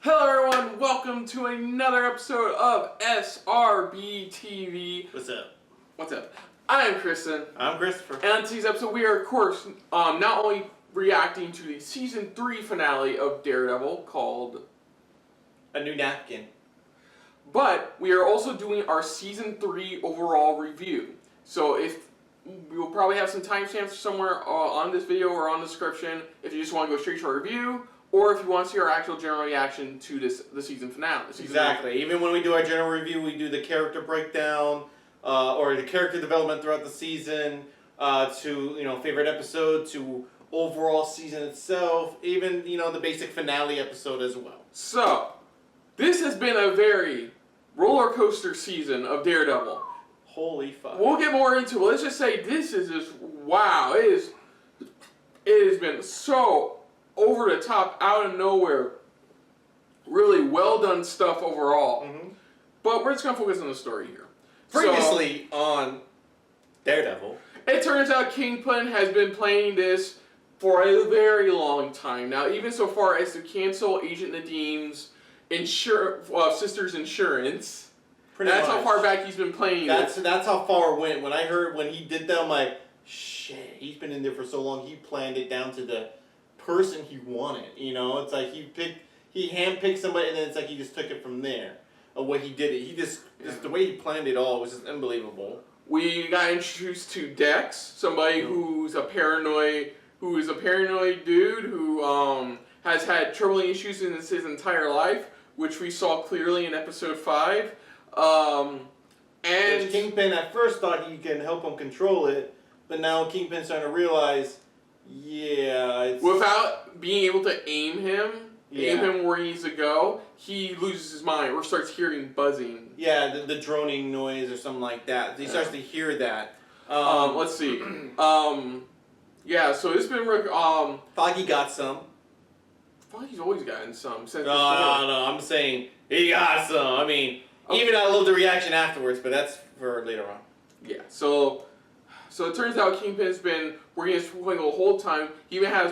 Hello everyone, welcome to another episode of SRBTV. What's up? What's up? I am Kristen. I'm Christopher. And on today's episode we are of course not only reacting to the season 3 finale of Daredevil called A New Napkin. But we are also doing our season 3 overall review. So if we will probably have some timestamps somewhere on this video or on the description if you just want to go straight to our review. Or if you want to see our actual general reaction to the season finale. Exactly. Even when we do our general review, we do the character breakdown or the character development throughout the season to favorite episode to overall season itself, even the basic finale episode as well. So this has been a very roller coaster season of Daredevil. Holy fuck. We'll get more into it. Let's just say this is just wow. It has been so over the top, out of nowhere, really well done stuff overall. Mm-hmm. But we're just gonna focus on the story here. Previously on Daredevil, it turns out Kingpin has been playing this for a very long time now, even so far as to cancel Agent Nadim's sister's insurance. That's how far back he's been playing That's how far it went. When I heard when he did that, I'm like, shit, he's been in there for so long, he planned it down to the person he wanted. It's like he handpicked somebody, and then it's like he just took it from there. Of what he did, just the way he planned it all was just unbelievable. We got introduced to Dex, somebody who's a paranoid dude who has had troubling issues in his entire life, which we saw clearly in episode 5. And Kingpin at first thought he can help him control it, but now Kingpin's starting to realize, without being able to aim him where he needs to go, he loses his mind or starts hearing buzzing. Yeah, the droning noise or something like that. He starts to hear that. Let's see. So it's been Foggy got some. Foggy's always gotten some. No, I'm saying he got some. I mean, even I love the reaction afterwards, but that's for later on. Yeah. So it turns out Kingpin's been working his point the whole time. He even has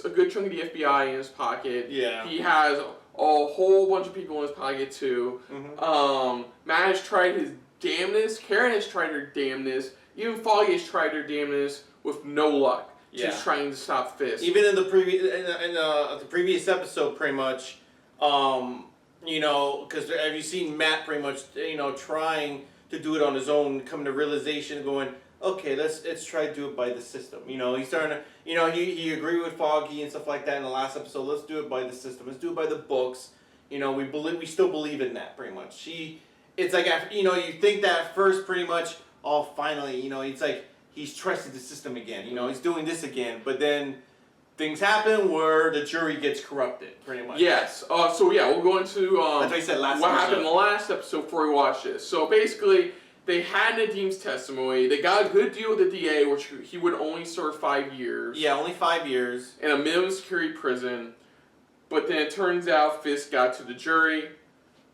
a good chunk of the FBI in his pocket. Yeah. He has a whole bunch of people in his pocket too. Mm-hmm. Matt has tried his damnedest. Karen has tried her damnedest. Even Foggy has tried her damnedest with no luck. Just trying to stop Fisk. Even in the previous episode, pretty much, because have you seen Matt pretty much, trying to do it on his own, coming to realization, going, okay, let's try to do it by the system. He's starting to, he agreed with Foggy and stuff like that in the last episode. Let's do it by the system. Let's do it by the books. We still believe in that pretty much. It's like after, you think that at first pretty much, oh, finally, it's like he's trusted the system again. He's doing this again, but then things happen where the jury gets corrupted pretty much. Yes. We'll go into that's what I said last what episode. happened in the last episode before we watch this. So basically, they had Nadim's testimony. They got a good deal with the DA, which he would only serve 5 years. Yeah, only 5 years. In a minimum security prison. But then it turns out Fisk got to the jury.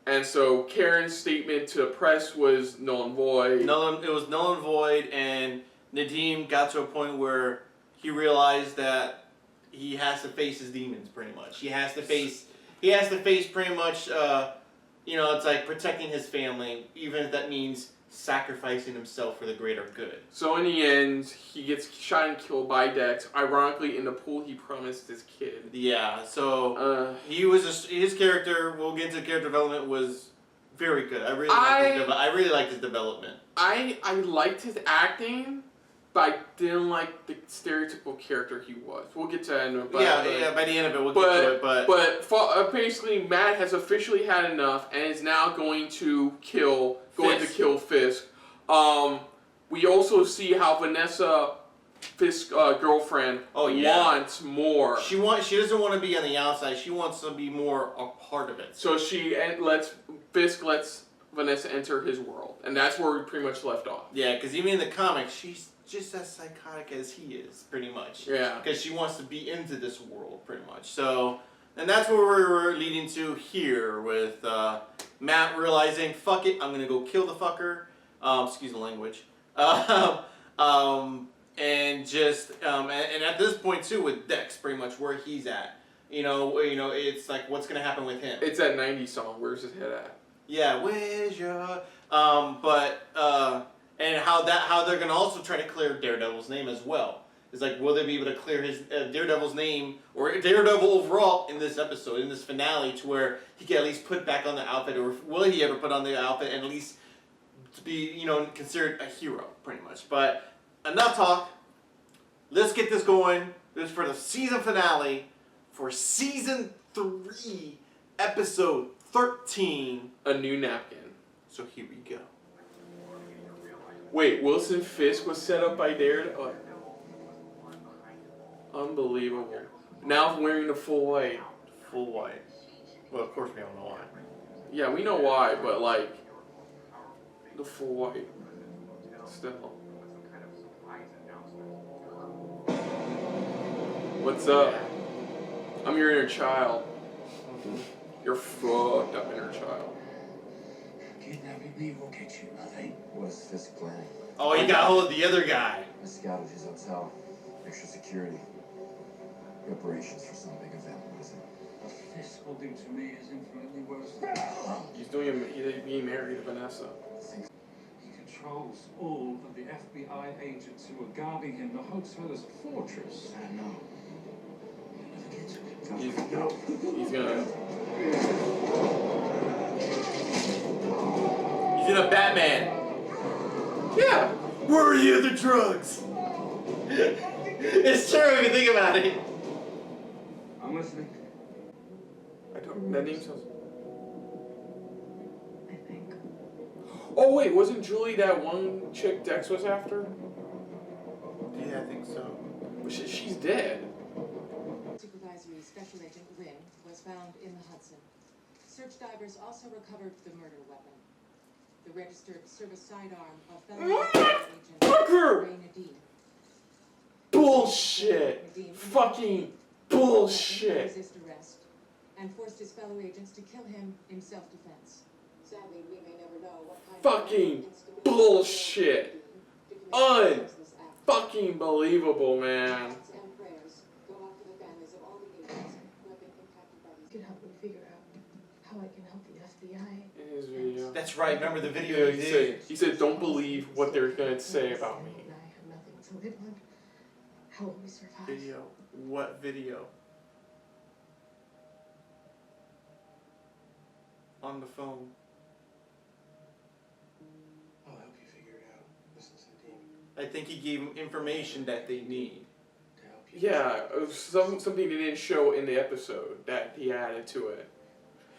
And so Karen's statement to the press was null and void. It was null and void, and Nadim got to a point where he realized that he has to face his demons pretty much. He has to face pretty much, it's like protecting his family, even if that means sacrificing himself for the greater good. So in the end, he gets shot and killed by Dex, ironically in the pool he promised his kid. Yeah, so his character, we'll get into character development, was very good. I really liked his development. I liked his acting, but I didn't like the stereotypical character he was. We'll get to that in a minute. By the end of it, we'll get to it. But basically, Matt has officially had enough and is now going to kill Fisk. We also see how Vanessa, Fisk's girlfriend, wants more. She doesn't want to be on the outside. She wants to be more a part of it. So Fisk lets Vanessa enter his world, and that's where we pretty much left off. Yeah, because even in the comics, she's just as psychotic as he is, pretty much. Yeah. Because she wants to be into this world, pretty much. So, and that's where we're leading to here with Matt realizing, fuck it, I'm gonna go kill the fucker. Excuse the language. And at this point too, with Dex, pretty much where he's at. it's like what's gonna happen with him. It's that '90s song. Where's his head at? Yeah, where's your and how they're gonna also try to clear Daredevil's name as well. It's like, will they be able to clear his Daredevil's name or Daredevil overall in this episode, in this finale, to where he can at least put back on the outfit, or will he ever put on the outfit and at least be considered a hero, pretty much. But enough talk. Let's get this going. This is for the season finale for season 3, episode 13. A New Napkin. So here we go. Wait, Wilson Fisk was set up by Daredevil? Unbelievable. Now I'm wearing the full white. Full white. Well, of course we don't know why. Yeah, we know why, but like, the full white. Still. What's up? I'm your inner child. You're fucked up inner child. Kidnapping me will get you nothing. What is Fisk planning? Oh, he got hold of the other guy. I scouted his hotel. Extra security. Preparations for some big event. What is it? What Fisk will do to me is infinitely worse. He's being married to Vanessa. He controls all of the FBI agents who are guarding him. The hotel is a fortress. I know. You'll never get to it. He's No. He's gonna. He's in a Batman. Yeah. Where are the other drugs? It's true if you think about it. I'm listening. I don't. That name sounds. I think. Oh wait, wasn't Julie that one chick Dex was after? Yeah, I think so. She's dead. Supervisory Special Agent Lynn was found in the Hudson. Search divers also recovered the murder weapon. The registered service sidearm of fellow agent Fucker! Ray Nadine. Bullshit. Nadine Fucking bullshit. resist arrest and forced his fellow agents to kill him in self-defense. Sadly, we may never know what kind Fucking of instability bullshit. to commit this senseless act. Fucking believable, man. Thoughts and prayers go out to the families of all the agents who have been impacted by these. Can help me figure out how I can help the FBI. In his video. That's right. Remember the video Yeah, he he did? said, don't believe what they're gonna say about me. And I have nothing to live on. How will we survive? Video. What video? On the phone. I'll help you figure it out. Listen to the team. I think he gave them information that they need. To help you. Yeah, it was something they didn't show in the episode that he added to it.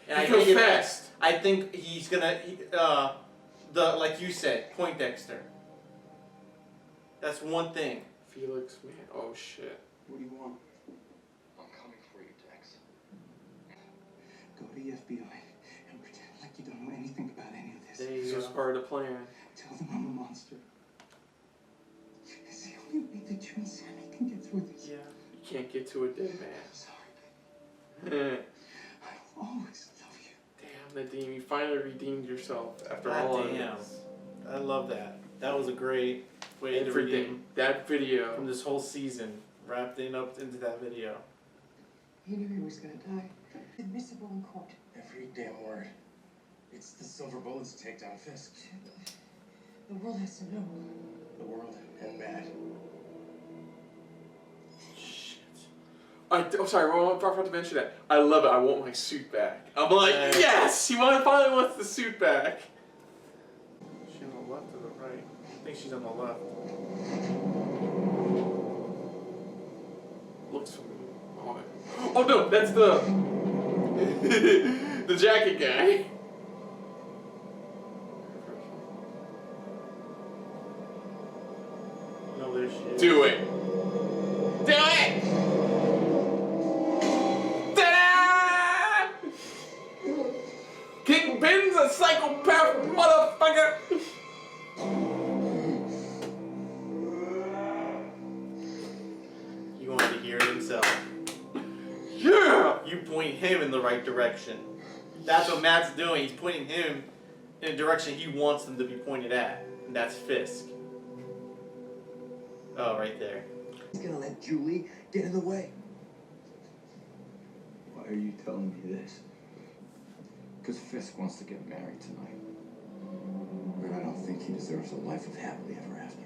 And He confessed. I think he's gonna, like you said, Poindexter. That's one thing. Felix, man, oh shit. What do you want? I'm coming for you, Dex. Go to the FBI and pretend like you don't know anything about any of this. There This you was go. part of the plan. Tell them I'm a monster. It's the only way that you and Sammy can get through this. Yeah, you can't get to a dead I'm man. sorry, baby. Damn, I'll always love you. Nadim, you finally redeemed yourself after God all of damn. this. I love that. That was a great way to Everything. redeem That video. from this whole season. Wrapped up into that video. He knew he was gonna die. Admissible in court. Every damn word. It's the silver bullets to take down Fisk. The world has to know. The world and Matt. Oh, sorry, I forgot to mention that. I love it. I want my suit back. I'm like, Yeah. yes! He finally wants the suit back. Is she on the left or the right? I think she's on the left. Looks familiar. Oh no, that's the the jacket guy. No, there she is. Do it. Do it! Ta-da! Kingpin's a psychopath motherfucker! You wanted to hear it himself. Yeah! You point him in the right direction. That's what Matt's doing. He's pointing him in a direction he wants them to be pointed at. And that's Fisk. Oh, right there. He's gonna let Julie get in the way. are you telling me this? Because Fisk wants to get married tonight. And I don't think he deserves a life of happily ever after.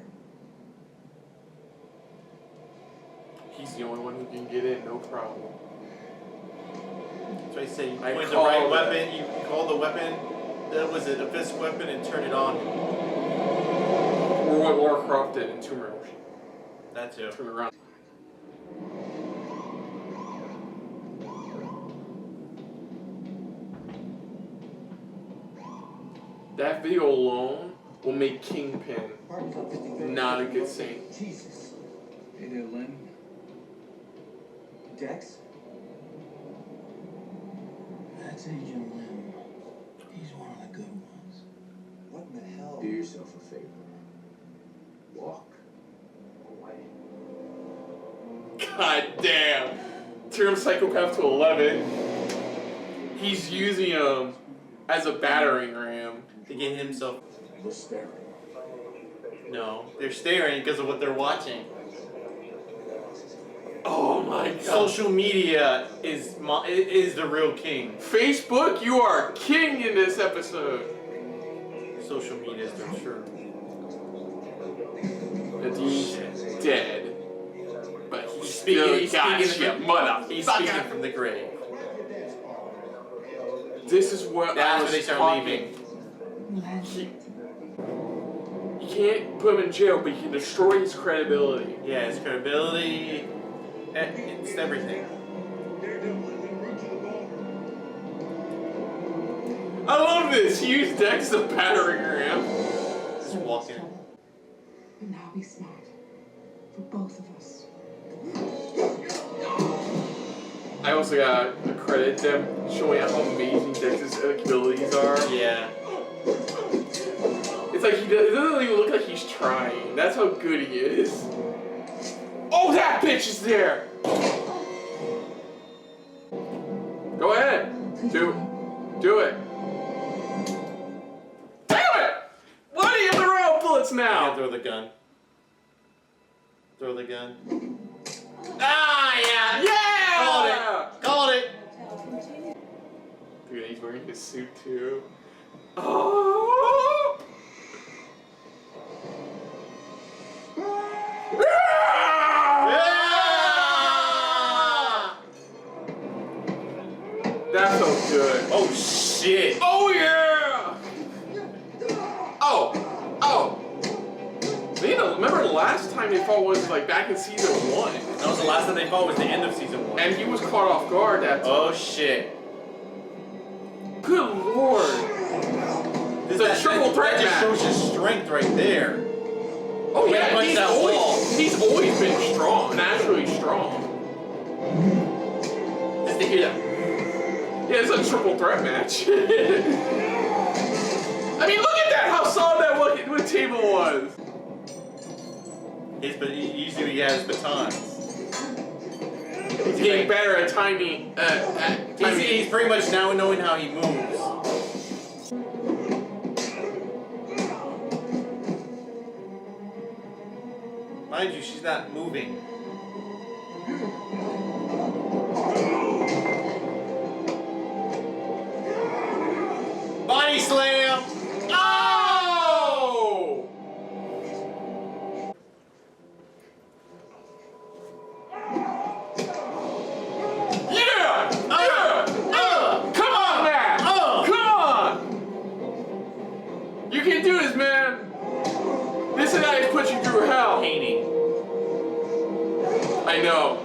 He's the only one who can get in, no problem. That's why I say you I point the call right that. weapon, you call the weapon, that was it, a Fisk weapon, and turn it on. Or what Lara Croft did in Tomb Raider. That too. Turn around. That video alone will make Kingpin not a good saint. Jesus. Hey there, Lynn. Dex? That's Agent Lim. He's one of the good ones. What in the hell? Do yourself a favor. Walk away. God damn. Turn psychopath to 11. He's using him as a battering ram. To get himself. They're staring. No, they're staring because of what they're watching. Oh my god. Social media is the real king. Facebook, you are king in this episode. Social media is the true. Nadine's dead. But he's Speaking- still he's got speaking you, from- motherfucker. He's speaking from the grave. This is what That's I when was they start talking. leaving. You can't put him in jail, but you can destroy his credibility. Yeah, his credibility. It's everything. I love this. He used Dex as a battering ram. Just walking. But now be smart. For both of us. I also gotta credit them showing how amazing Dex's abilities are. Yeah. It's like it doesn't even look like he's trying. That's how good he is. Oh, that bitch is there! Go ahead. Do it. Damn it! Why do you have to round bullets Yeah, now? throw the gun. Throw the gun. Ah, yeah! Yeah! Called it! Dude, he's wearing his suit too. Oh! Ah! That felt good. Oh, shit! Oh yeah! Oh! Remember the last time they fought was like back in season 1. That was the last time they fought, was the end of season 1. And he was caught off guard that time. Oh, shit. Good lord! It's a triple threat That just match. shows his strength right there. Oh When he yeah, punched he's that wall. always been strong, naturally strong. Just to hear that. Yeah, it's a triple threat match. I mean, look at that! How solid that what table was. Usually he has batons. He's getting better at timing. He's pretty much now knowing how he moves. Mind you, she's not moving. Body slam! Oh! Yeah! Come on, man! Come on! You can do this, man! This guy has put you through hell. Painting. I know.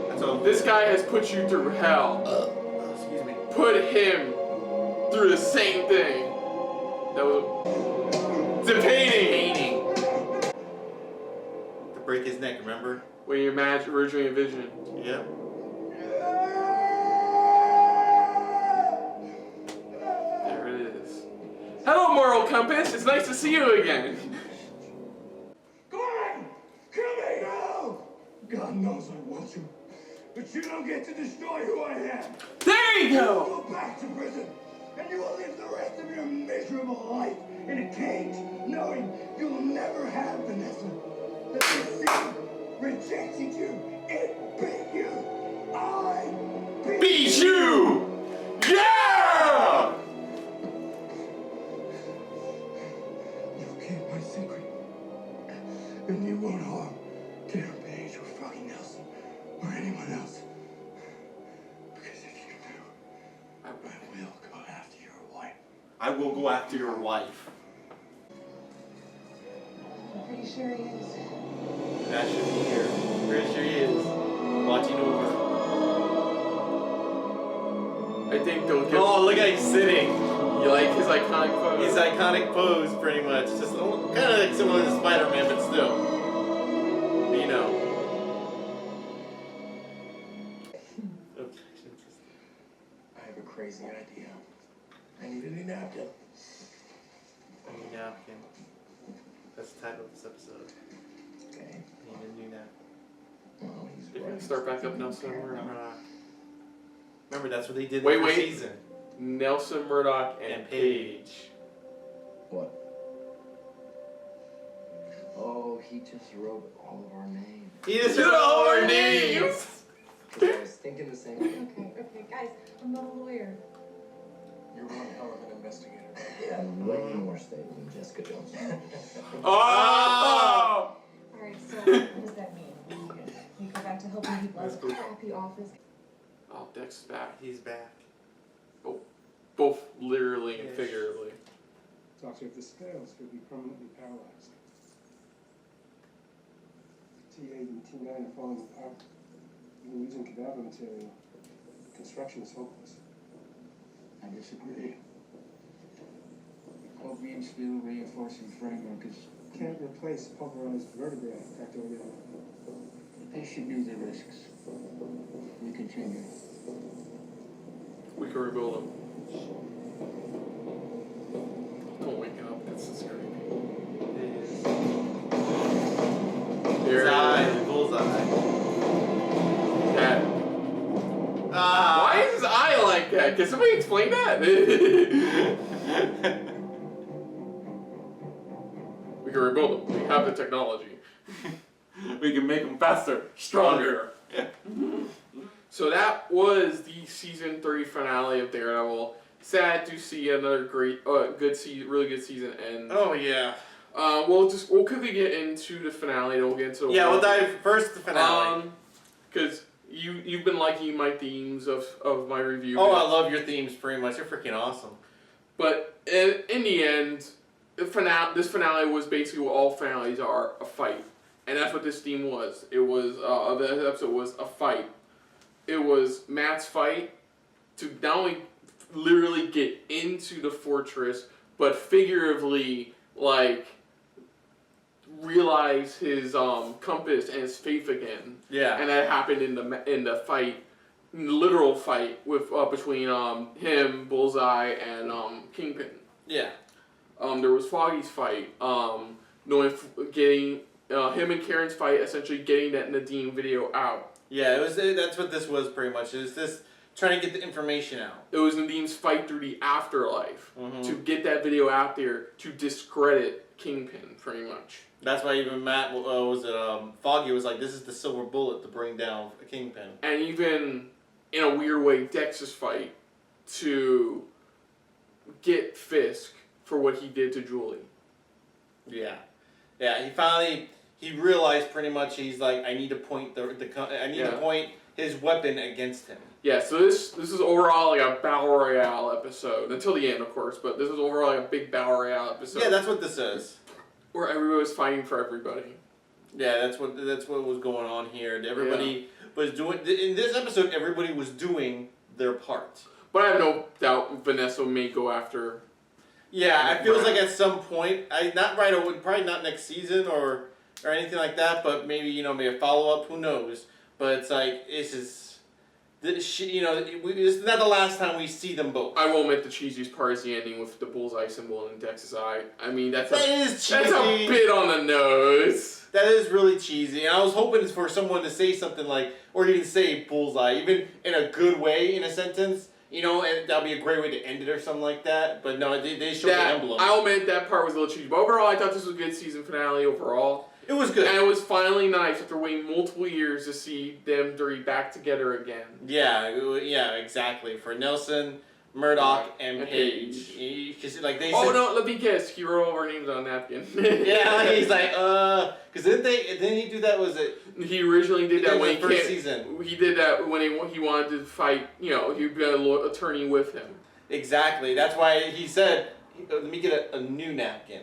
That's all. This guy has put you through hell. Excuse me. Put him through the same thing. That was the painting. Painting. To break his neck, remember? When you imagine originally envisioned. Yep. There it is. Hello, Moral Compass. It's nice to see you again. Glenn! Kill me now! God knows I want you. But you don't get to destroy who I am. There you go. Go back to prison, and you will live the rest of your miserable life in a cage, knowing you will never have Vanessa. That the sea rejected you. It beat you. I beat Beat you! Yeah! You'll keep my secret. And you won't harm Karen Page or fucking Nelson or anyone else. Because if you do, I will go after your wife. I will go after your wife. I'm pretty sure he is. That should be here. Pretty sure he is. Watching over. I think they'll give. Oh, look how he's sitting. You like his iconic pose? His iconic pose, pretty much. Just kind of like similar to Spider-Man, but still. You know. I have a crazy idea. I need a new napkin. A new napkin. That's the title of this episode. Okay. Need a new napkin. Well, he's They're right. gonna start back up Nelson Murdoch. Remember, that's what they did Wait, in the first wait. season. Nelson Murdoch and Paige. What? Oh, he just wrote all of our names. He just Get wrote all our names! names! Because I was thinking the same thing. Okay, guys, I'm not a lawyer. You're one hell of an investigator. Yeah, way more stable than Jessica Jones. Oh! Alright, so what does that mean? We go back to helping people out of the crappy office. Oh, Dex is back. He's back. Both literally and Yes. figuratively. Doctor, if this fails, he'll be permanently paralyzed. T8 and T9 are falling apart. Even using cadaver material, construction is hopeless. I disagree. Cobine steel reinforcing framework is. Can't replace pulverized vertebrae, Dr. O'Neill. They should do the risks. We continue. We can rebuild him. Don't wake up. This is creepy. There Bullseye. it is. Bullseye. That. Why is his eye like that? Can somebody explain that? We can rebuild him. We have the technology. We can make him faster, stronger. So that was the season 3 finale of Daredevil. Sad to see another great, good season, really good season end. Oh, yeah. We'll quickly get into the finale. Then we'll get into Yeah, we'll dive first the finale. Because you've been liking my themes of my review. Oh, I love your themes pretty much. They're freaking awesome. But in the end, this finale was basically what all finales are, a fight. And that's what this theme was. It was, the episode was a fight. It was Matt's fight to not only literally get into the fortress, but figuratively, like, realize his compass and his faith again. Yeah. And that happened in the fight, literal fight with between him, Bullseye, and Kingpin. Yeah. There was Foggy's fight, getting him and Karen's fight, essentially getting that Nadine video out. Yeah, that's what this was pretty much. It was this trying to get the information out. It was Nadine's fight through the afterlife to get that video out there to discredit Kingpin, pretty much. That's why even Matt Foggy was like, "This is the silver bullet to bring down Kingpin." And even in a weird way, Dex's fight to get Fisk for what he did to Julie. Yeah, yeah. He realized pretty much. He's like, I need to point to point his weapon against him. Yeah, so this is overall like a battle royale episode until the end, of course. But this is overall like a big battle royale episode. Yeah, that's what this is. Where everybody was fighting for everybody. Yeah, that's what was going on here. Everybody was doing in this episode. Everybody was doing their part. But I have no doubt Vanessa may go after. Yeah, it feels like at some point, not right away, probably not next season or anything like that, but maybe maybe a follow up. Who knows? But it's like this is this is not the last time we see them both. I will admit the cheesiest part is the ending with the bullseye symbol in Dex's eye. I mean that's cheesy. That's a bit on the nose. That is really cheesy. And I was hoping for someone to say something like, or even say bullseye, even in a good way in a sentence. And that'd be a great way to end it or something like that. But no, they showed the emblem. I'll admit that part was a little cheesy. But overall, I thought this was a good season finale overall. It was good. And it was finally nice after waiting multiple years to see them three back together again. Yeah, exactly. For Nelson, Murdoch, and Paige. Because like they said, no, let me guess. He wrote all our names on a napkin. yeah, he's like, because didn't he do that? Was it? He originally did that when the first season. He did that when he wanted to fight. You know, he'd be an attorney with him. Exactly. That's why he said, "Let me get a new napkin."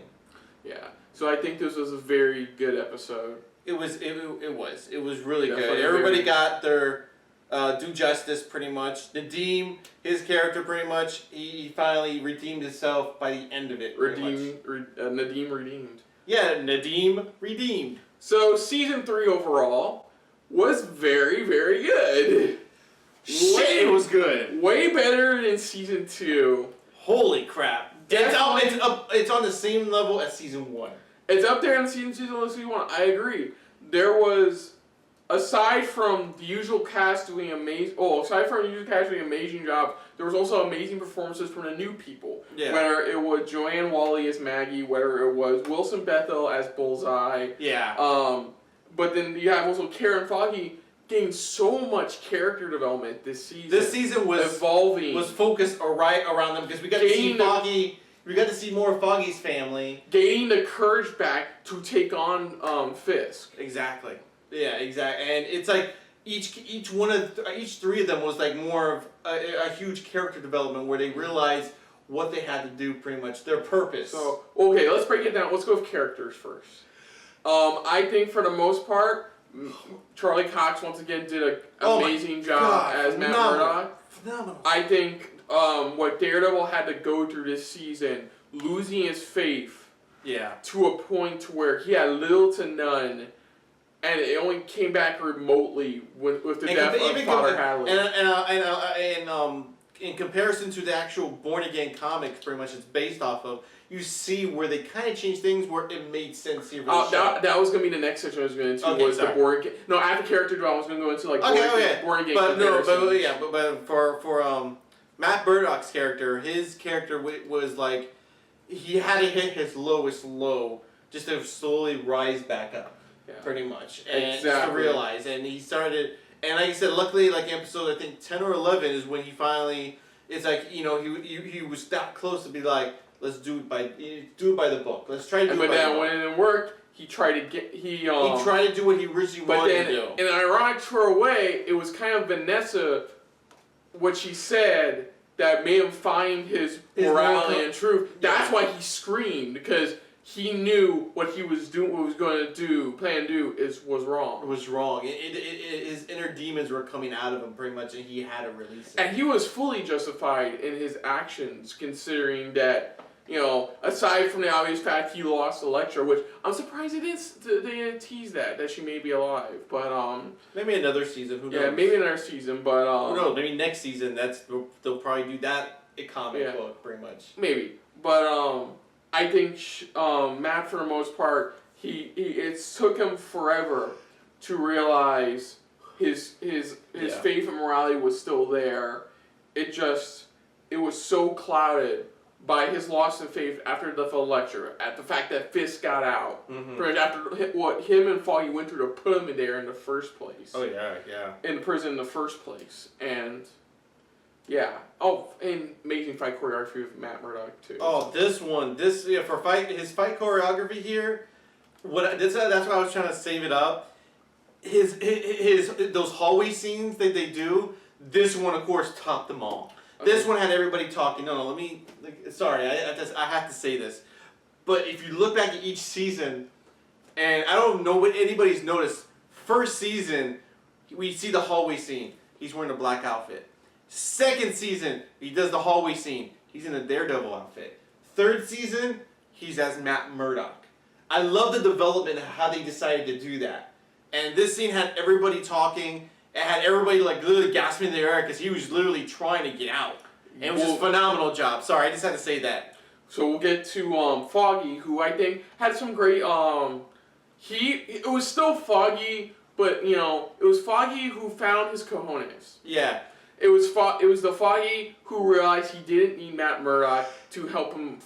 Yeah. So I think this was a very good episode. It was really good. Definitely Everybody got their due justice pretty much. Nadeem, his character pretty much, he finally redeemed himself by the end of it. Nadeem redeemed. Yeah, Nadeem redeemed. So season 3 overall was very, very good. Shit, it was good. Way better than season 2. Holy crap! It's on the same level as season 1. It's up there in season 2 and season 1. I agree. There was, aside from the usual cast doing amazing jobs, there was also amazing performances from the new people. Yeah. Whether it was Joanne Wally as Maggie, whether it was Wilson Bethel as Bullseye. Yeah. But then you have also Karen Foggy getting so much character development this season. This season was evolving. Was focused right around them because we got to see Foggy. We got to see more of Foggy's family. Gaining the courage back to take on Fisk. Exactly. Yeah, exactly. And it's like each three of them was like more of a huge character development where they realized what they had to do, pretty much their purpose. So okay, let's break it down. Let's go with characters first. I think for the most part, Charlie Cox once again did an amazing job as Matt Murdock. Phenomenal. I think what Daredevil had to go through this season, losing his faith, to a point to where he had little to none, and it only came back remotely with the death of Father Hadley. And in comparison to the actual Born Again comics, pretty much it's based off of, you see where they kind of changed things where it made sense here. That was going to be the next section I was going to go into. Was the Born Again? No, after character development, I was going to go into like Born Again. But for Matt Murdock's character, his character was like he had to hit his lowest low just to slowly rise back up, pretty much, and just to realize. And he started, and like I said, luckily, like episode I think 10 or 11 is when he finally. It's like he was that close to be like. Let's do it by the book. Let's try to do it by the book. But then when it didn't work, he tried to he tried to do what he originally wanted to do. In an ironic sort of way, it was kind of Vanessa, what she said, that made him find his morality and truth. That's why he screamed, because he knew what he was doing, what he was going to do, plan to do, was wrong. It was wrong. His inner demons were coming out of him, pretty much, and he had to release it. And he was fully justified in his actions, considering that, aside from the obvious fact he lost the lecture, which I'm surprised they didn't tease that she may be alive. But maybe another season. Who knows? Yeah, maybe another season. But who knows? Maybe next season. They'll probably do that comic book, pretty much. Maybe, but I think Matt, for the most part, it took him forever to realize his faith and morality was still there. It was so clouded by his loss of faith after the lecture, at the fact that Fisk got out, after what him and Foggy went through to put him in there in the first place. Oh yeah. In prison in the first place, and yeah. Oh, and amazing fight choreography with Matt Murdock too. Oh, his fight choreography here. That's why I was trying to save it up. His those hallway scenes that they do. This one, of course, topped them all. Okay. This one had everybody talking. No, sorry, I have to say this. But if you look back at each season, and I don't know what anybody's noticed, first season, we see the hallway scene. He's wearing a black outfit. Second season, he does the hallway scene. He's in a Daredevil outfit. Third season, he's as Matt Murdock. I love the development of how they decided to do that. And this scene had everybody talking. It had everybody like literally gasping in the air because he was literally trying to get out. And it was just a phenomenal job. Sorry, I just had to say that. So we'll get to Foggy, who I think had some great. It was still Foggy, but it was Foggy who found his cojones. Yeah. It was the Foggy who realized he didn't need Matt Murdock to help him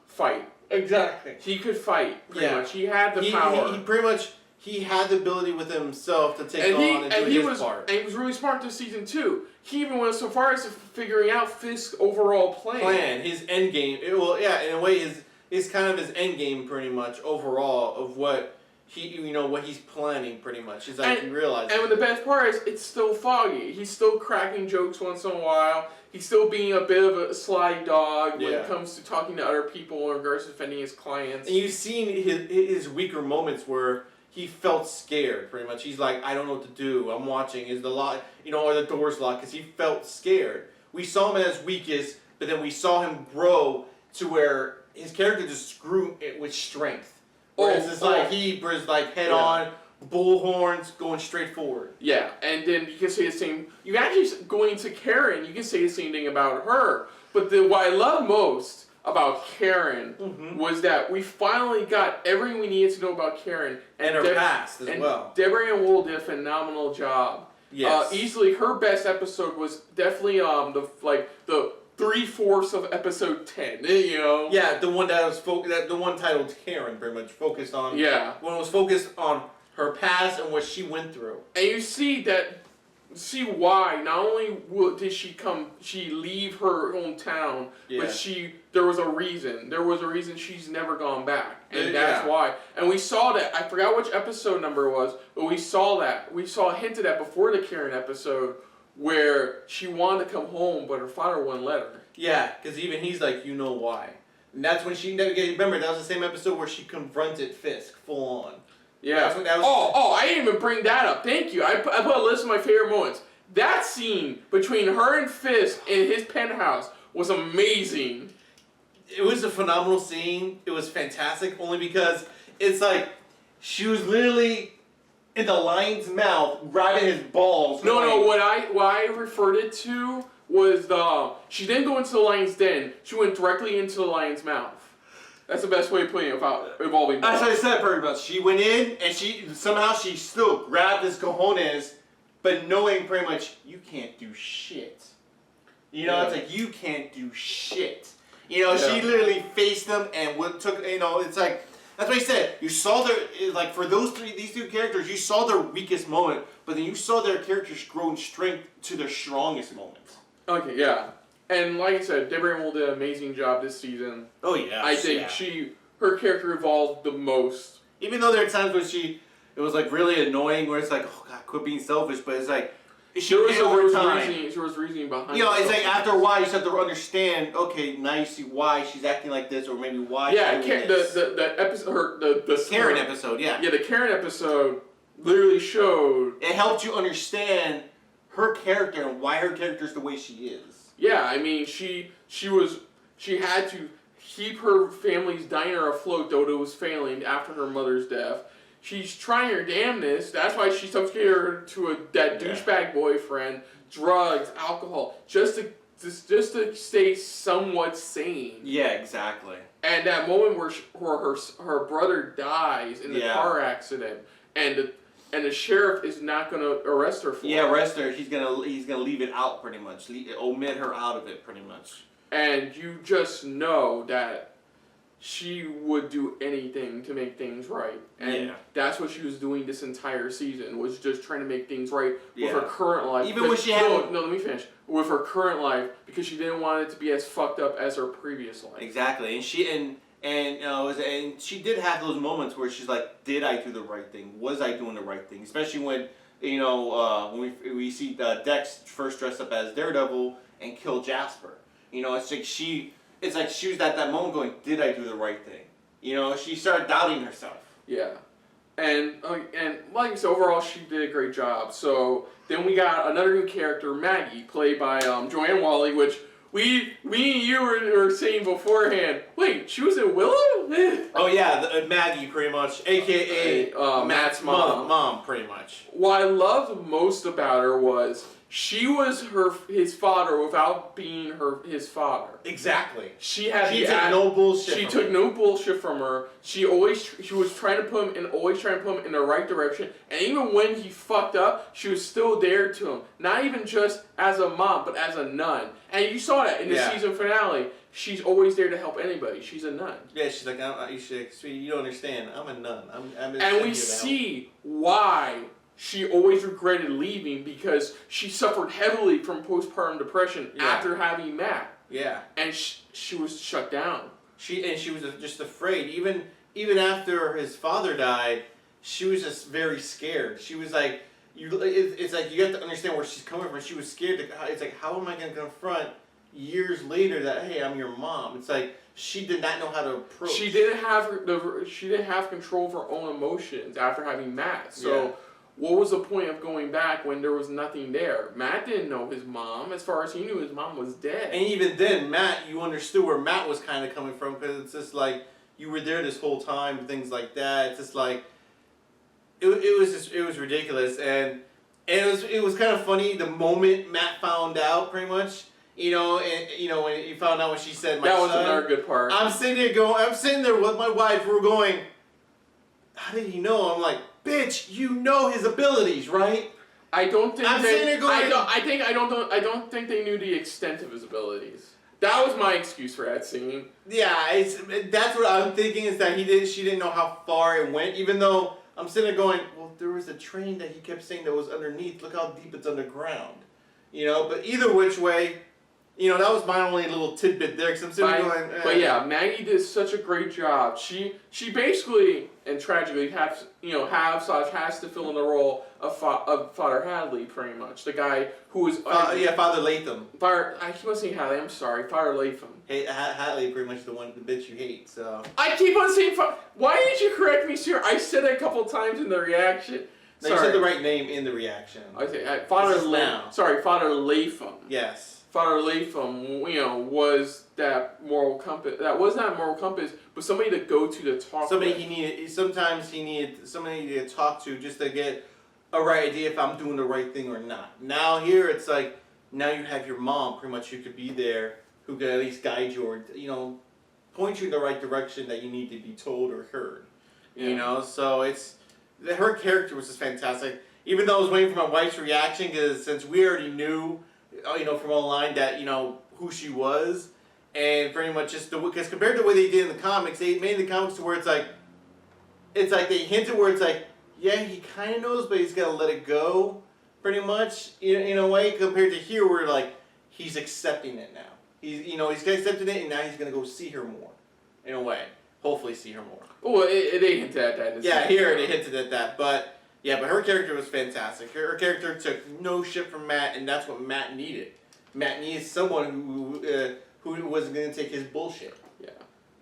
fight Exactly. He could fight, pretty Yeah. much. He had the power. He pretty much he had the ability with himself to take and on and do his part. And he was really smart this season too. He even went so far as to figuring out Fisk's overall plan. His end game. Well, yeah, in a way, is kind of his end game, pretty much overall of what what he's planning, pretty much. He's like he realizes. And the best part is, it's still Foggy. He's still cracking jokes once in a while. He's still being a bit of a sly dog when it comes to talking to other people in regards to defending his clients. And you've seen his weaker moments where he felt scared, pretty much. He's like, I don't know what to do. I'm watching. Is the lock, or the door's locked? Because he felt scared. We saw him at his weakest, but then we saw him grow to where his character just grew with strength. Whereas it's like he was like head on, bull horns, going straight forward. Yeah, and then you can say the same. You actually going to Karen. You can say the same thing about her. But what I love most about Karen was that we finally got everything we needed to know about Karen And her past as well. Deborah Ann Wool did a phenomenal job. Yes. Easily her best episode was definitely the 3/4 of episode 10. Yeah, the one that was the one titled Karen, pretty much focused on. Yeah. When it was focused on her past and what she went through. And you see why not only did she leave her hometown, but there was a reason. There was a reason she's never gone back, and that's why. And we saw that. I forgot which episode number it was, but we saw that. We saw hinted at before the Karen episode where she wanted to come home, but her father wouldn't let her. Yeah, because even he's like, you know why. And that's when she remember that was the same episode where she confronted Fisk full on. Yeah. That was, I didn't even bring that up. Thank you. I put a list of my favorite moments. That scene between her and Fisk in his penthouse was amazing. It was a phenomenal scene. It was fantastic only because it's like she was literally in the lion's mouth grabbing his balls. No, what I referred it to was she didn't go into the lion's den. She went directly into the lion's mouth. That's the best way of putting it without involving balls. That's what I said pretty much. She went in and she still grabbed his cojones, but knowing pretty much you can't do shit. It's like you can't do shit. She literally faced them and took. It's like that's what I said. You saw like for these two characters, you saw their weakest moment, but then you saw their characters grow in strength to their strongest moments. Okay, yeah. And like I said, Deborah Ann Wool did an amazing job this season. Oh yeah. I think her character evolved the most. Even though there are times where it was like really annoying, where it's like, oh god, quit being selfish, but it's like there was reasoning behind. It's like after a while you start to understand. Okay, now you see why she's acting like this, or maybe why. Yeah, the episode, the Karen episode. Yeah. Yeah, the Karen episode literally showed. It helped you understand her character and why her character is the way she is. Yeah, I mean, she had to keep her family's diner afloat, though it was failing after her mother's death. She's trying her damnedest. That's why she subjugated her to that douchebag boyfriend, drugs, alcohol, just to stay somewhat sane. Yeah, exactly. And that moment where her brother dies in the car accident, and the sheriff is not going to arrest her for it. Yeah, arrest her. He's gonna leave it out pretty much. Omit her out of it pretty much. And you just know that she would do anything to make things right. And that's what she was doing this entire season, was just trying to make things right with her current life. Even when she had... No, let me finish. With her current life, because she didn't want it to be as fucked up as her previous life. Exactly. And she did have those moments where she's like, did I do the right thing? Was I doing the right thing? Especially when, when we see Dex first dress up as Daredevil and kill Jasper. It's like she was at that moment going, did I do the right thing? She started doubting herself. Yeah. And like I said, overall, she did a great job. So then we got another new character, Maggie, played by Joanne Whalley, which me and you were saying beforehand. Wait, she was in Willow? Oh yeah, Maggie, pretty much, aka Matt's mom. Mom, pretty much. What I loved most about her was She was his father without being his father. Exactly. She had She took no bullshit. She took no bullshit from her. She was trying to put him in the right direction. And even when he fucked up, she was still there to him. Not even just as a mom, but as a nun. And you saw that in the season finale. She's always there to help anybody. She's a nun. Yeah, she's like, you don't understand. I'm a nun. And we see why she always regretted leaving, because she suffered heavily from postpartum depression after having Matt. Yeah. And she was shut down. She was just afraid. Even after his father died, she was just very scared. She was like, it's like you have to understand where she's coming from. She was scared. It's like, how am I going to confront years later that, hey, I'm your mom? It's like she did not know how to approach. She didn't have control of her own emotions after having Matt. So what was the point of going back when there was nothing there? Matt didn't know his mom. As far as he knew, his mom was dead. And even then, Matt, you understood where Matt was kind of coming from, because it's just like you were there this whole time, things like that. It's just like it was ridiculous, and it was kind of funny the moment Matt found out, pretty much. When he found out when she said, "My son." That was another good part. I'm sitting there with my wife. We're going, how did he know? I'm like, bitch, you know his abilities, right? I don't think I'm sitting there going, I don't think they knew the extent of his abilities. That was my excuse for that scene. Yeah, that's what I'm thinking, is that she didn't know how far it went, even though I'm sitting there going, well, there was a train that he kept saying that was underneath. Look how deep it's underground. But either which way, that was my only little tidbit there, because I'm sitting there going, But yeah, Maggie did such a great job. She basically, and tragically, has to fill in the role of Father Hadley, pretty much. The guy who was... Father Latham. I keep on saying Hadley, I'm sorry, Father Latham. Hey, Hadley, pretty much the bitch you hate, so... I keep on saying... Why did you correct me, sir? I said it a couple times in the reaction. No, you said the right name in the reaction. Okay, Father Latham. Yes. Father Latham, was that moral compass. That was not a moral compass, but somebody to go to talk. Sometimes he needed somebody to talk to, just to get a right idea if I'm doing the right thing or not. Now here it's like, now you have your mom, pretty much, who could be there, who could at least guide you, or point you in the right direction that you need to be told or heard. Yeah. So her character was just fantastic. Even though I was waiting for my wife's reaction, because since we already knew, from online, that who she was, and pretty much just because compared to the way they did in the comics, they made the comics to where it's like they hinted where it's like, yeah, he kind of knows, but he's got to let it go, pretty much, in a way, compared to here where like he's accepting it now. He's accepting it, and now he's gonna go see her more, in a way. Hopefully see her more. Well, they hinted at that. Yeah, here they hinted at that, but her character was fantastic. Her character took no shit from Matt, and that's what Matt needed. Matt needed someone who wasn't going to take his bullshit. Yeah.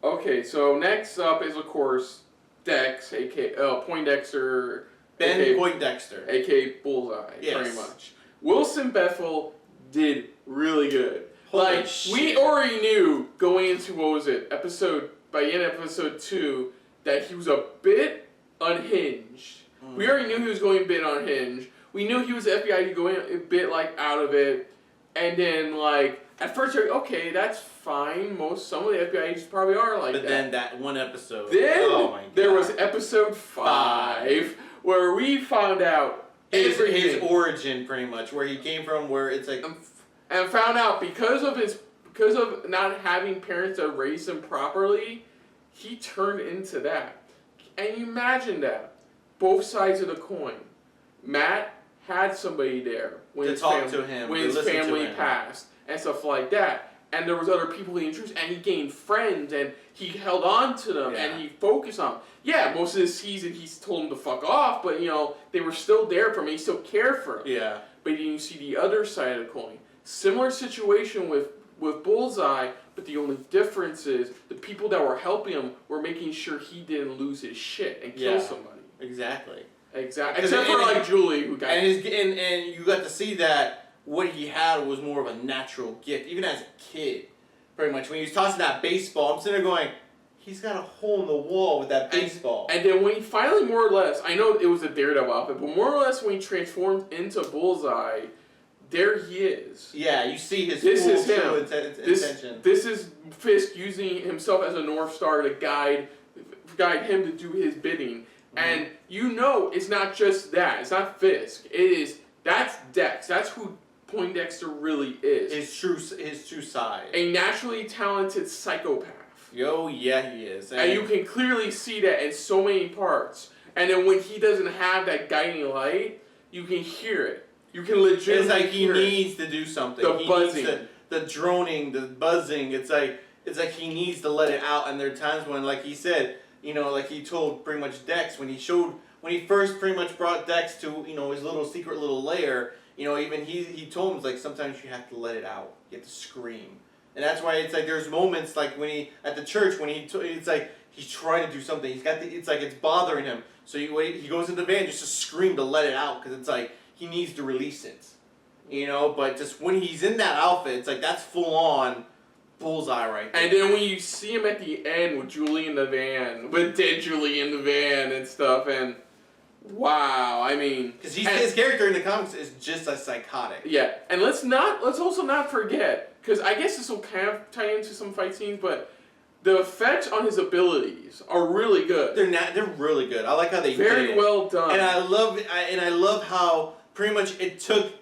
Okay, so next up is, of course, Dex, a.k.a. Poindexter. Ben Poindexter. A.k.a. Bullseye, yes. Pretty much. Wilson Bethel did really good. Holy shit. We already knew going into, by the end of episode 2, that he was a bit unhinged. We already knew he was going a bit unhinged. We knew he was FBI going a bit, out of it. And then, at first you're like, okay, that's fine. Some of the FBI agents probably are like that. But then that one episode. Then, oh my God. There was episode 5, where we found out his origin, pretty much. Where he came from, where it's like... And found out because of not having parents that raised him properly, he turned into that. And you imagine that. Both sides of the coin. Matt had somebody there when his family passed and stuff like that. And there was other people he introduced, and he gained friends, and he held on to them, and he focused on them. Yeah, most of the season he's told them to fuck off, but they were still there for him. He still cared for them. Yeah. But then you see the other side of the coin. Similar situation with Bullseye, but the only difference is the people that were helping him were making sure he didn't lose his shit and kill somebody. Exactly. Except for Julie, who got and you got to see that what he had was more of a natural gift, even as a kid. Pretty much when he was tossing that baseball, I'm sitting there going, he's got a hole in the wall with that baseball. And then when he finally, more or less, I know it was a Daredevil outfit, but more or less when he transformed into Bullseye, there he is. Yeah, you see his This full is him. true intention. This is Fisk using himself as a North Star to guide him to do his bidding. And you know it's not just that. It's not Fisk. That's Dex. That's who Poindexter really is. His true side. A naturally talented psychopath. Yo, yeah, he is. And you can clearly see that in so many parts. And then when he doesn't have that guiding light, you can hear it. You can legitimately It's like he hear needs to do something. The He buzzing. needs the droning, the buzzing. It's like he needs to let it out. And there are times when, like he said, like he told pretty much Dex when he first pretty much brought Dex to his little secret little lair. Even he told him like sometimes you have to let it out. You have to scream. And that's why it's like there's moments like when he at the church when it's like he's trying to do something. It's like it's bothering him. So he goes in the van just to scream to let it out because it's like he needs to release it. But just when he's in that outfit, it's like that's full on bullseye right there. And then when you see him at the end with Julie in the van, with dead Julie in the van and stuff, and wow, I mean, because his character in the comics is just as psychotic. Yeah, and let's also not forget, because I guess this will kind of tie into some fight scenes, but the effects on his abilities are really good. They're really good. I like how they very did it. well done. And I love how pretty much it took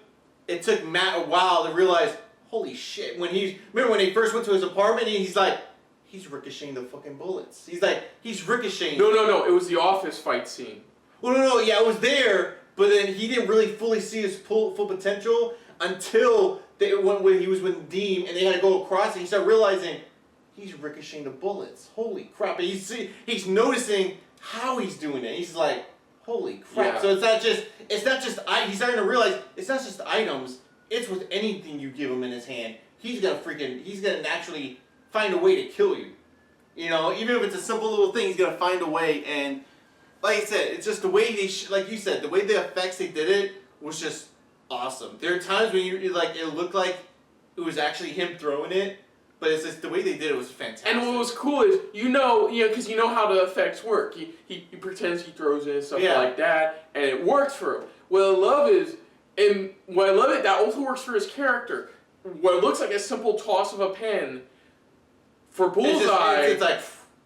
Matt a while to realize, holy shit, remember when he first went to his apartment and he's like, he's ricocheting the fucking bullets. He's ricocheting. No, it was the office fight scene. Well, no, yeah, it was there, but then he didn't really fully see his full potential until when he was with Dean and they had to go across and he started realizing, he's ricocheting the bullets. Holy crap. And he's noticing how he's doing it. He's like, holy crap. Yeah. So it's not just he's starting to realize it's not just items, it's with anything you give him in his hand. He's gonna naturally find a way to kill you. Even if it's a simple little thing, he's gonna find a way. And like I said, it's just the way like you said, the way the effects they did it was just awesome. There are times when it looked like it was actually him throwing it. But it's just the way they did it was fantastic. And what was cool is, because you know how the effects work. He pretends he throws it and stuff like that, and it works for him. What I love is, that also works for his character. What looks like a simple toss of a pen for Bullseye,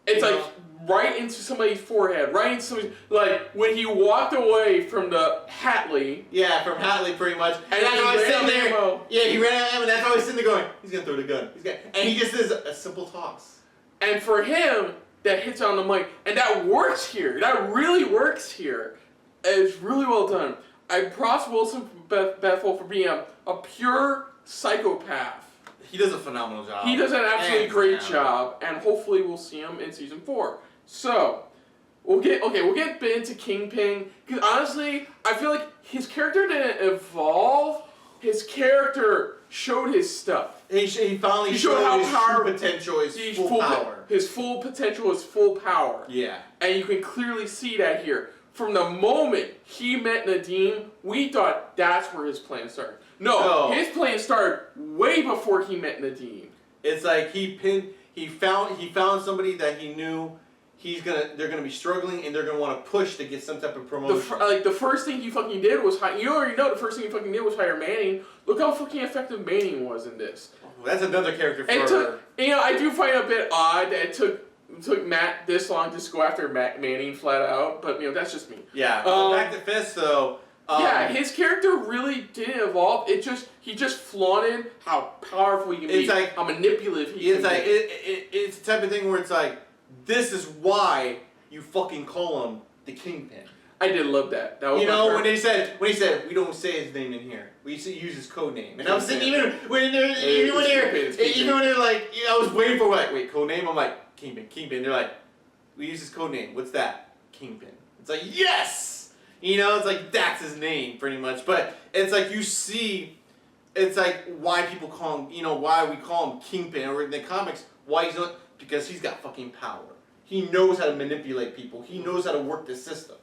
it's like right into somebody's forehead, right into somebody's, like when he walked away from the Hatley. Yeah, from Hatley pretty much. And that's why I was sitting there. Ammo. Yeah, he ran out of ammo, and that's why I was sitting there going, he's gonna throw the gun. And he just does a simple toss. And for him, that hits on the mic, and that works here. That really works here. It's really well done. I props Wilson Bethel for being a pure psychopath. He does a phenomenal job. He does an absolutely great job, and hopefully we'll see him in season 4. So, we'll get into Kingpin, because honestly, I feel like his character didn't evolve. His character showed his stuff. He finally showed how his true potential, his full power. His full potential, his full power. Yeah. And you can clearly see that here. From the moment he met Nadim, we thought that's where his plan started. No, his plan started way before he met Nadim. It's like he found somebody that he knew they're gonna be struggling and they're gonna want to push to get some type of promotion. The first thing he fucking did was you already know the first thing he fucking did was hire Manning. Look how fucking effective Manning was in this. That's another character for It took, I do find it a bit odd that it took Matt this long just to go after Manning flat out, but that's just me. Yeah. Back to Fisk though. Yeah, his character really didn't evolve. He just flaunted how powerful he can be, like, how manipulative he can be. It's the type of thing where it's like, this is why you fucking call him the Kingpin. I did love that. That was when he said we don't say his name in here, we use his code name. And I was thinking even when they're like, I was waiting for wait, code name. I'm like Kingpin. They're like, we use his code name. What's that? Kingpin. It's like yes. It's like that's his name pretty much. But it's like you see, it's like why people call him, why we call him Kingpin, or in the comics, why he's not, because he's got fucking power. He knows how to manipulate people. He knows how to work the system.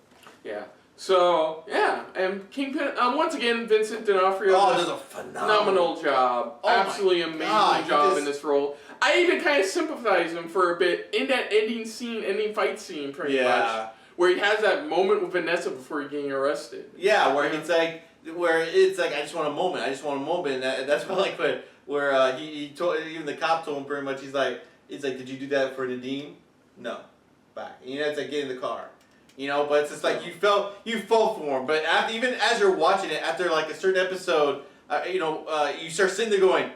Yeah. So yeah, and Kingpin. Once again, Vincent D'Onofrio does a phenomenal job. Absolutely amazing job in this role. I even kind of sympathize him for a bit in that ending fight scene, pretty much. Where he has that moment with Vanessa before getting arrested. Yeah, where it's like, where it's like I just want a moment. And that's what like where he told even the cop told him pretty much. He's like did you do that for Nadine? No, back. You know, it's like get in the car. You know, but it's just like you felt for him. But even as you're watching it, after like a certain episode, you start sitting there going,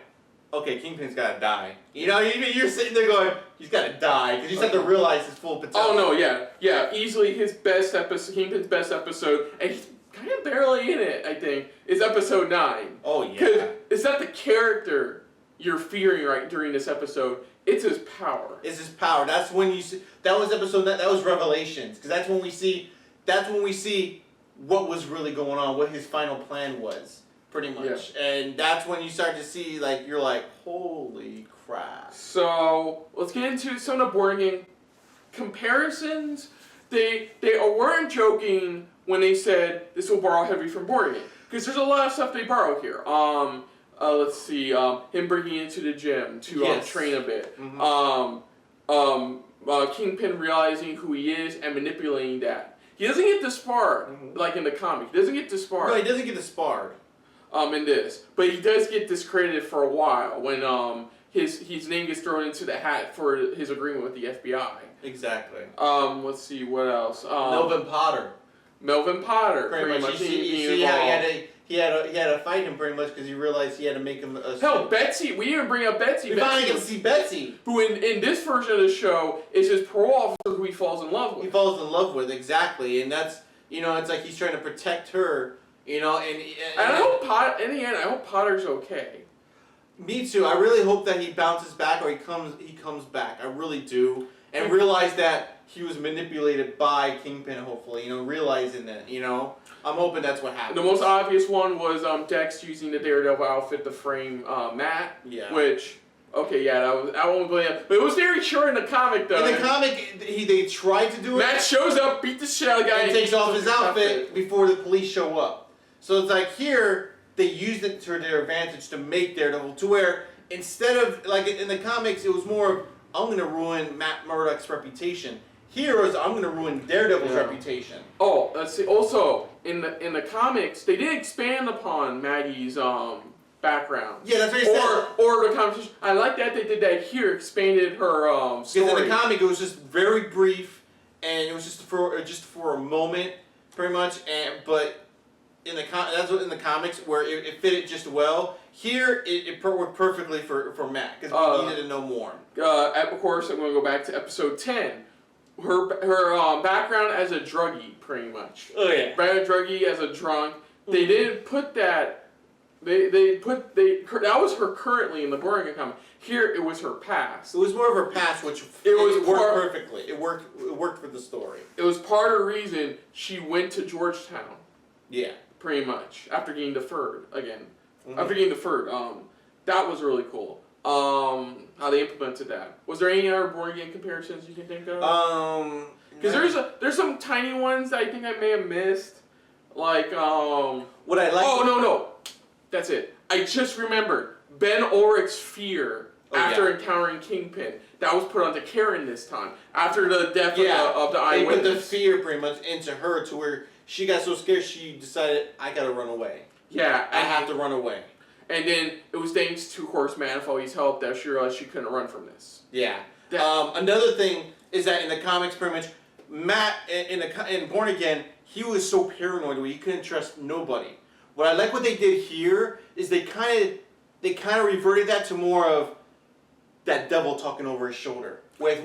okay, Kingpin's gotta die. You know, even you're sitting there going, he's gotta die, because you just have to realize his full potential. Oh no, yeah, easily his best episode, Kingpin's best episode, and he's kind of barely in it, I think, is episode 9. Oh yeah. Because it's not the character you're fearing right during this episode, it's his power. It's his power. That's when you see, that was episode, that was Revelations, because that's when we see what was really going on, what his final plan was. Pretty much. Yeah. And that's when you start to see, like, you're like, holy crap. So, let's get into some of the board game comparisons. They weren't joking when they said this will borrow heavy from board game. Because there's a lot of stuff they borrow here. Let's see, him breaking into the gym to train a bit. Mm-hmm. Kingpin realizing who he is and manipulating that. He doesn't get disbarred, like in the comic. He doesn't get disbarred. No, he doesn't get disbarred. In this, but he does get discredited for a while when his name gets thrown into the hat for his agreement with the FBI. Exactly. Let's see what else. Melvin Potter. Pretty much. You see how he had to fight him pretty much because he realized he had to make him a. Hell, Betsy. We didn't bring up Betsy. We finally get to see Betsy, who in this version of the show is his parole officer who he falls in love with. He falls in love with, exactly, and that's it's like he's trying to protect her. You know, and I hope in the end, I hope Potter's okay. Me too. I really hope that he bounces back or he comes back. I really do, and realize that he was manipulated by Kingpin. Hopefully, realizing that. I'm hoping that's what happened. The most obvious one was Dex using the Daredevil outfit to frame Matt. Yeah. Which. Okay, yeah, I won't blame it. But it was very short in the comic, though. In the comic, they tried to do it. Matt shows up, beat the shit out of the guy, and takes off his outfit before the police show up. So it's like here, they used it to their advantage to make Daredevil, to where instead of, like in the comics, it was more of, I'm going to ruin Matt Murdock's reputation. Here is, I'm going to ruin Daredevil's reputation. Oh, let's see. Also, in the comics, they did expand upon Maggie's background. Yeah, that's what he said. Or the conversation. I like that they did that here, expanded her story. Because in the comic, it was just very brief, and it was just for a moment, pretty much. But that's what in the comics where it fitted just well. Here, it worked perfectly for Matt because we needed to know more. Of course, I'm going to go back to episode 10. Her background as a druggie, pretty much. Oh yeah. Bad druggie as a drunk. They didn't put that. That was her currently in the boring comic. Here it was her past. It was more of her past, which it worked perfectly. It worked for the story. It was part of the reason she went to Georgetown. Yeah. Pretty much after getting deferred again. After getting deferred, that was really cool. How they implemented that. Was there any other board game comparisons you can think of? Because there's some tiny ones that I think I may have missed. Like what I like. Oh no. That's it. I just remembered Ben Ulrich's fear after encountering Kingpin. That was put onto Karen this time. After the death of the eyewitness. They put the fear pretty much into her to where she got so scared she decided, I gotta run away. Yeah. I have to run away. And then it was thanks to, of course, Manifold's help that she realized she couldn't run from this. Yeah. Another thing is that in the comics, pretty much, Matt, in Born Again, he was so paranoid where he couldn't trust nobody. What I like what they did here is they kind of reverted that to more of that devil talking over his shoulder with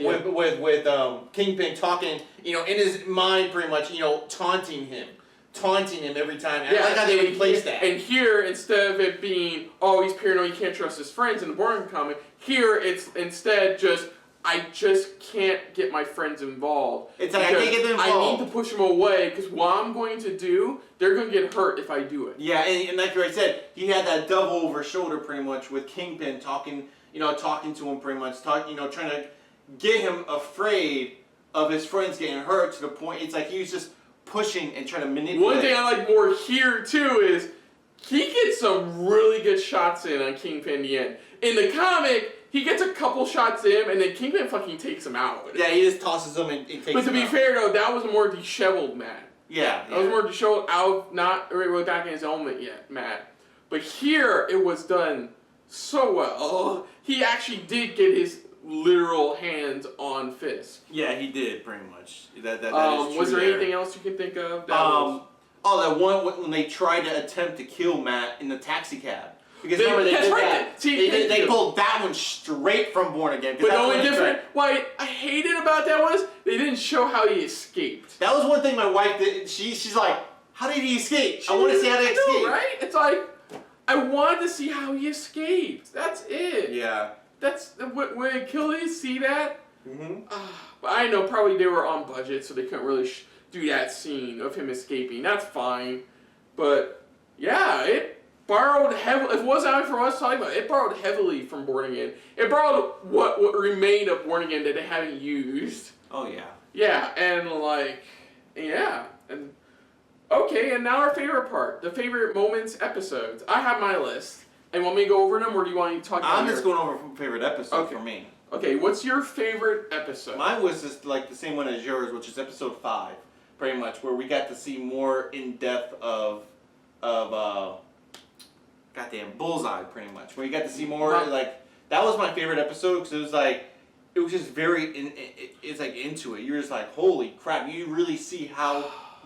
Kingpin talking, in his mind pretty much, taunting him every time. And I like how they replaced that. And here, instead of it being, oh, he's paranoid, he can't trust his friends in the Boring comic, here it's instead just, I just can't get my friends involved. It's like I can't get them involved. I need to push them away because what I'm going to do, they're going to get hurt if I do it. Yeah, and like I said, he had that devil over his shoulder pretty much with Kingpin talking to him pretty much, trying to get him afraid of his friends getting hurt to the point it's like he was just pushing and trying to manipulate. One thing I like more here too is he gets some really good shots in on Kingpin in the end. In the comic, he gets a couple shots in, and then Kingpin fucking takes him out. Yeah, he just tosses him and takes him out. But to be fair, though, that was a more disheveled Matt. Yeah. That was more to show Al not really back in his element yet, Matt. But here it was done so well. He actually did get his literal hands on Fisk. Yeah, he did pretty much. That is true. Was there anything else you can think of? That that one when they tried to attempt to kill Matt in the taxi cab. Because They- remember they that's did right. that. See, They pulled that one straight from Born Again. 'Cause But the that's only when he difference, tried- what I hated about that was they didn't show how he escaped. That was one thing my wife did. She's like, how did he escape? I want to see how they I escape. know, right? It's like I wanted to see how he escaped. That's it. Yeah. That's when Achilles see that. Mm-hmm. But I know probably they were on budget, so they couldn't really do that scene of him escaping. That's fine, but yeah, it borrowed heavily. It wasn't from us talking about it. It borrowed heavily from Born Again. It borrowed what remained of Born Again that they haven't used. Oh yeah. Yeah, and okay, and now our favorite part, the favorite moments, episodes. I have my list. And want me to go over them, or do you want me to talk about I'm just going over favorite episode for me. Okay, what's your favorite episode? Mine was just like the same one as yours, which is episode 5, pretty much, where we got to see more in depth of goddamn Bullseye, pretty much. Where you got to see more like that was my favorite episode because it was just very it's like into it. You're just like, holy crap! You really see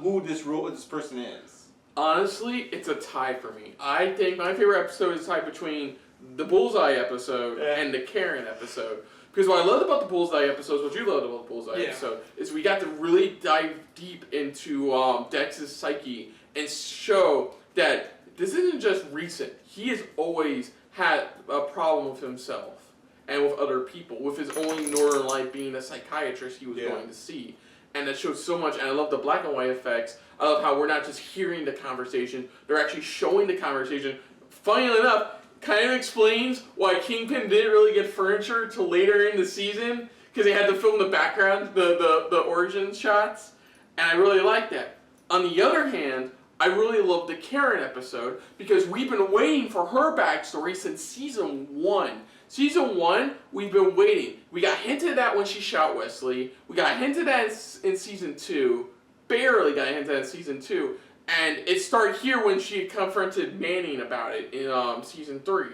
who this person is. Honestly, it's a tie for me. I think my favorite episode is a tie between the Bullseye episode and the Karen episode. Because what I loved about the Bullseye episodes, what you loved about the Bullseye episode, is we got to really dive deep into Dex's psyche and show that this isn't just recent. He has always had a problem with himself and with other people, with his only Northern Light being a psychiatrist he was going to see. And that shows so much, and I love the black and white effects. I love how we're not just hearing the conversation, they're actually showing the conversation. Funny enough, kind of explains why Kingpin didn't really get furniture till later in the season, because they had to film the background, the origin shots, and I really like that. On the other hand, I really love the Karen episode, because we've been waiting for her backstory since season 1. Season 1, we've been waiting. We got hinted at when she shot Wesley. We got hinted at in season 2. Barely got hinted at in season 2. And it started here when she confronted Manning about it in season 3.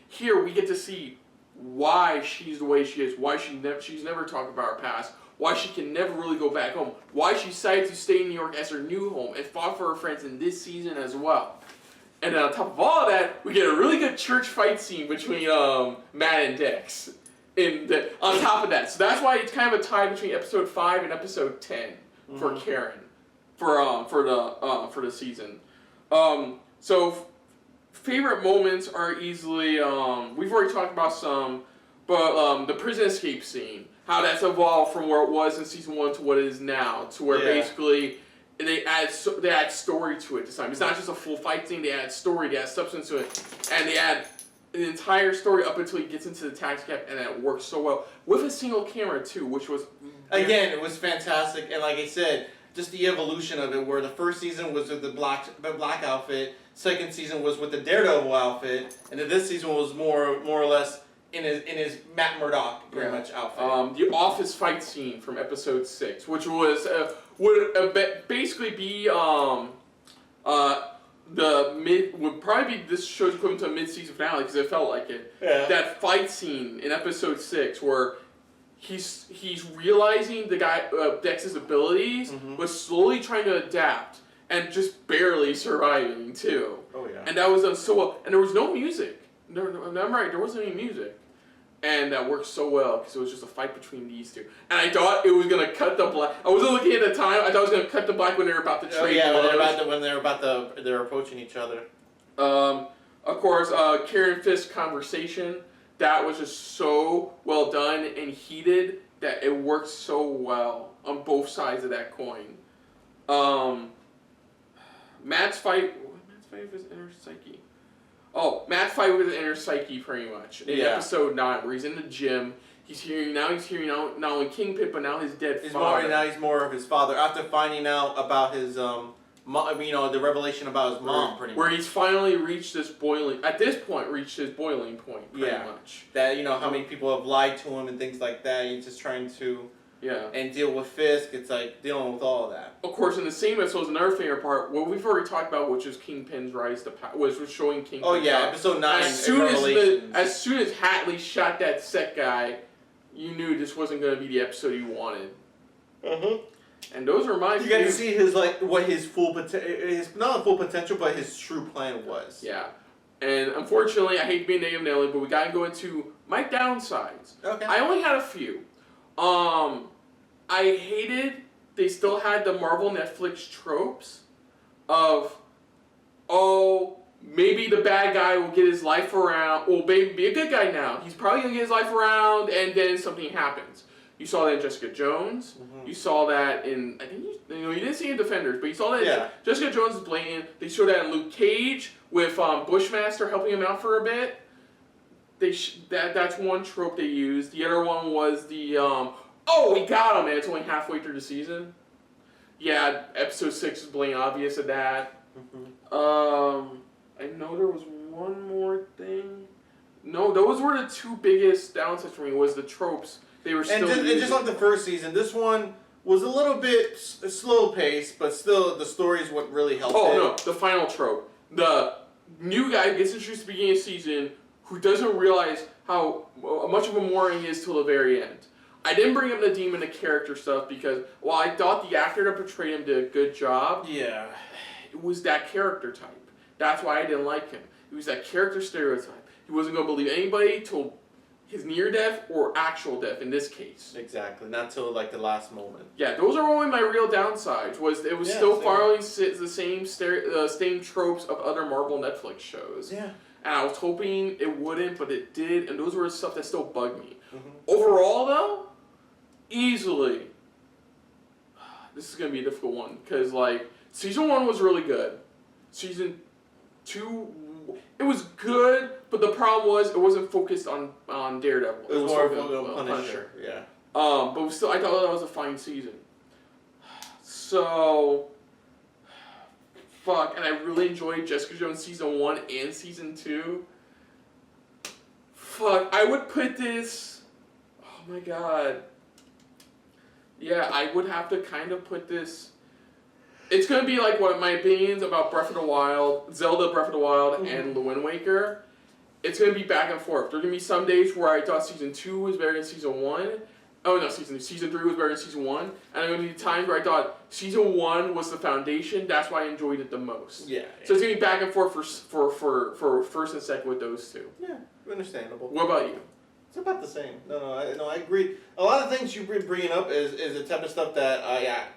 Here we get to see why she's the way she is, why she's never talked about her past, why she can never really go back home, why she decided to stay in New York as her new home and fought for her friends in this season as well. And then on top of all of that, we get a really good church fight scene between Matt and Dex. On top of that, so that's why it's kind of a tie between episode 5 and episode 10 for Karen, for the season. So favorite moments are easily we've already talked about some, but the prison escape scene, how that's evolved from where it was in season 1 to what it is now, to where basically. They add story to it this time. It's not just a full fight scene. They add story, they add substance to it, and they add an entire story up until he gets into the taxi cab, and it works so well with a single camera too, which was again, it was fantastic. And like I said, just the evolution of it, where the first season was with the black outfit, second season was with the Daredevil outfit, and then this season was more or less in his Matt Murdock pretty much outfit. The office fight scene from episode 6, which was would basically be would probably be this show's equivalent to a mid-season finale, because it felt like it. Yeah. That fight scene in episode 6 where he's realizing the guy Dex's abilities, but slowly trying to adapt and just barely surviving too. Oh yeah. And that was done so well, and there was no music. I'm right, there wasn't any music. And that worked so well because it was just a fight between these two. And I thought it was gonna cut the black. I wasn't looking at the time. I thought it was gonna cut the black when they were about to trade. Oh yeah, blows. when they're approaching each other. Of course, Karen Fisk's conversation, that was just so well done and heated that it worked so well on both sides of that coin. Matt's fight with his inner psyche. Oh, Matt's fight with his inner psyche, pretty much. In episode 9, where he's in the gym, he's hearing not only Kingpin, but now his dead father. He's more of his father after finding out about his the revelation about his mom, pretty much. Where he's finally reached his boiling point, pretty much. That how many people have lied to him and things like that. He's just trying to Yeah. and deal with Fisk. It's like dealing with all of that. Of course, in the same episode, is another favorite part, what we've already talked about, which is Kingpin's rise to power, was showing Kingpin. Oh yeah, episode 9. As soon Revelations. as soon as Hatley shot that set guy, you knew this wasn't going to be the episode you wanted. And those are my. You got to see his what his full his not full potential, but his true plan was. Yeah, and unfortunately, I hate to be negative Nelly, but we got to go into my downsides. Okay. I only had a few. I hated they still had the Marvel Netflix tropes of, oh, maybe the bad guy will get his life around. Well, maybe be a good guy now. He's probably gonna get his life around, and then something happens. You saw that in Jessica Jones. You saw that in, I think you didn't see it in Defenders, but you saw that in Jessica Jones is blatant. They showed that in Luke Cage with Bushmaster helping him out for a bit. That's one trope they used. The other one was the oh, we got him, and it's only halfway through the season. Yeah, episode 6 is blatant obvious of that. I know there was one more thing. No, those were the two biggest downsides for me. Was the tropes. They were still and just like the first season, this one was a little bit slow paced, but still the story is what really helped. Oh no, the final trope. The new guy gets introduced at the beginning of the season who doesn't realize how much of a moron he is till the very end. I didn't bring up the demon, the character stuff, because while I thought the actor that portrayed him did a good job, yeah, it was that character type. That's why I didn't like him. It was that character stereotype. He wasn't going to believe anybody till his near death or actual death in this case. Exactly, not till like the last moment. Yeah, those are only my real downsides. Was it was still following the same tropes of other Marvel Netflix shows. Yeah. And I was hoping it wouldn't, but it did, and those were the stuff that still bugged me. Overall, though, easily, this is gonna be a difficult one because like season 1 was really good. Season 2, it was good, but the problem was it wasn't focused on Daredevil. It was more focused on Punisher. Yeah. But still, I thought that was a fine season. So, fuck, and I really enjoyed Jessica Jones season 1 and season 2. Fuck, I would put this. Oh my god. Yeah, I would have to kind of put this. It's going to be like what my opinions about Breath of the Wild, Zelda Breath of the Wild, and The Wind Waker. It's going to be back and forth. There are going to be some days where I thought season 2 was better than season 1. Oh no, season 3 was better than season 1. And there are going to be times where I thought season 1 was the foundation. That's why I enjoyed it the most. Yeah. So it's going to be back and forth for first and second with those two. Yeah, understandable. What about you? It's about the same. No, I agree. A lot of things you've been bringing up is the type of stuff that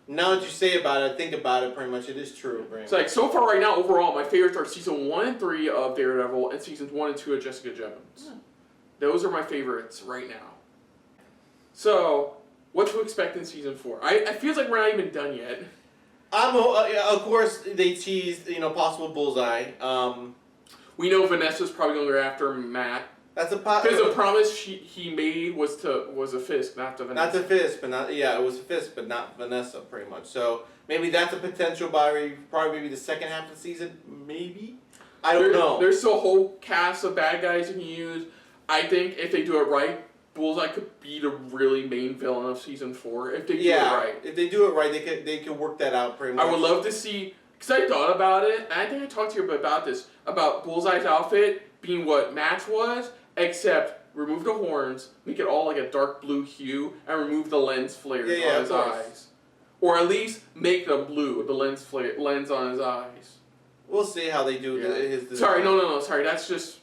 now that you say about it, I think about it pretty much. It is true. So like so far right now, overall, my favorites are season 1 and 3 of Daredevil and seasons 1 and 2 of Jessica Jones. Those are my favorites right now. So, what to expect in season 4? I feel like we're not even done yet. Of course, they teased possible bullseye. We know Vanessa's probably going to go after Matt. That's a because the promise he made was a Fisk, not to Vanessa. Not to Fisk, but not it was a Fisk, but not Vanessa, pretty much. So maybe that's a potential by probably maybe the second half of the season, maybe. I don't know. There's still a whole cast of bad guys you can use. I think if they do it right, Bullseye could be the really main villain of season 4 if they do it right. If they do it right, they could work that out pretty much. I would love to see, because I thought about it, and I think I talked to you about this, about Bullseye's outfit being what Matt's was, except remove the horns, make it all like a dark blue hue, and remove the lens flares on his eyes. Or at least make them blue, the lens on his eyes. We'll see how they do his design. Sorry, no, sorry, that's just...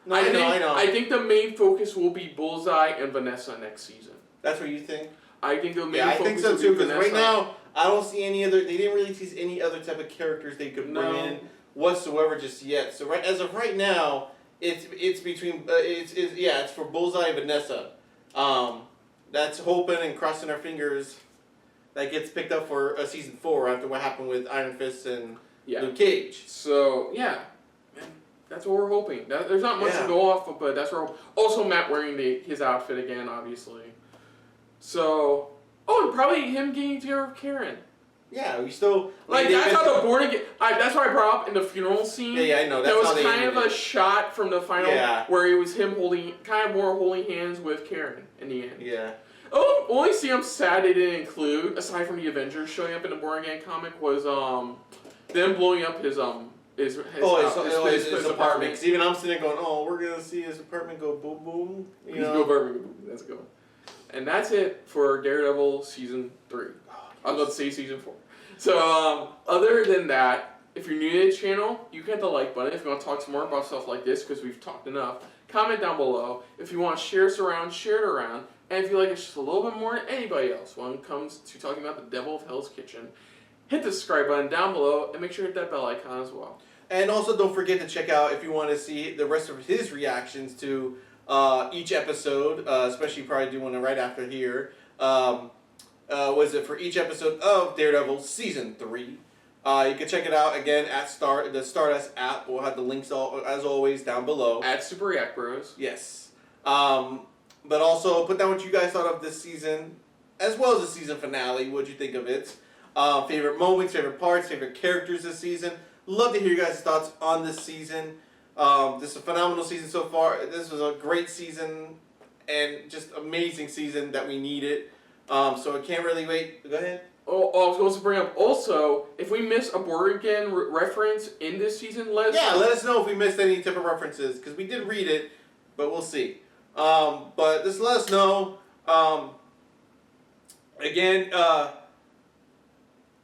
No, I know. I think the main focus will be Bullseye and Vanessa next season. That's what you think? I think the main I focus think so will too, be because Vanessa. right now, I don't see any other, they didn't really tease any other type of characters they could bring in whatsoever just yet. So as of right now, it's between, it's for Bullseye and Vanessa. That's hoping and crossing our fingers that gets picked up for season 4 after what happened with Iron Fist and Luke Cage. So, yeah. That's what we're hoping. There's not much to go off of, but that's what we're hoping. Also, Matt wearing his outfit again, obviously. So, and probably him getting together with Karen. Yeah, we still... that's how the Born Again... that's why I brought up in the funeral scene. Yeah, I know. That's that how was they kind of a shot from the final where it was him holding hands with Karen in the end. Yeah. Oh, only scene I'm sad they didn't include, aside from the Avengers showing up in the Born Again comic, was them blowing up his apartment. Because even I'm sitting there going, oh, we're gonna see his apartment go boom boom. You know, that's a good one. And that's it for Daredevil season 3. I was about to say season 4. So other than that, if you're new to the channel, you can hit the like button if you want to talk some more about stuff like this because we've talked enough. Comment down below. If you want to share us around, share it around. And if you like us just a little bit more than anybody else when it comes to talking about the Devil of Hell's Kitchen, hit the subscribe button down below and make sure to hit that bell icon as well. And also don't forget to check out if you want to see the rest of his reactions to each episode, especially probably do one right after here. Was it for each episode of Daredevil Season 3. You can check it out again at the Stardust app. We'll have the links as always down below. At Super React Bros. Yes. But also put down what you guys thought of this season, as well as the season finale. What'd you think of it? Favorite moments, favorite parts, favorite characters this season. Love to hear you guys' thoughts on this season. This is a phenomenal season so far. This was a great season and just amazing season that we needed. So I can't really wait. Go ahead. Oh, I was going to bring up also, if we miss a Born Again reference in this season, let us know if we missed any type of references, because we did read it, but we'll see. But just let us know. Again,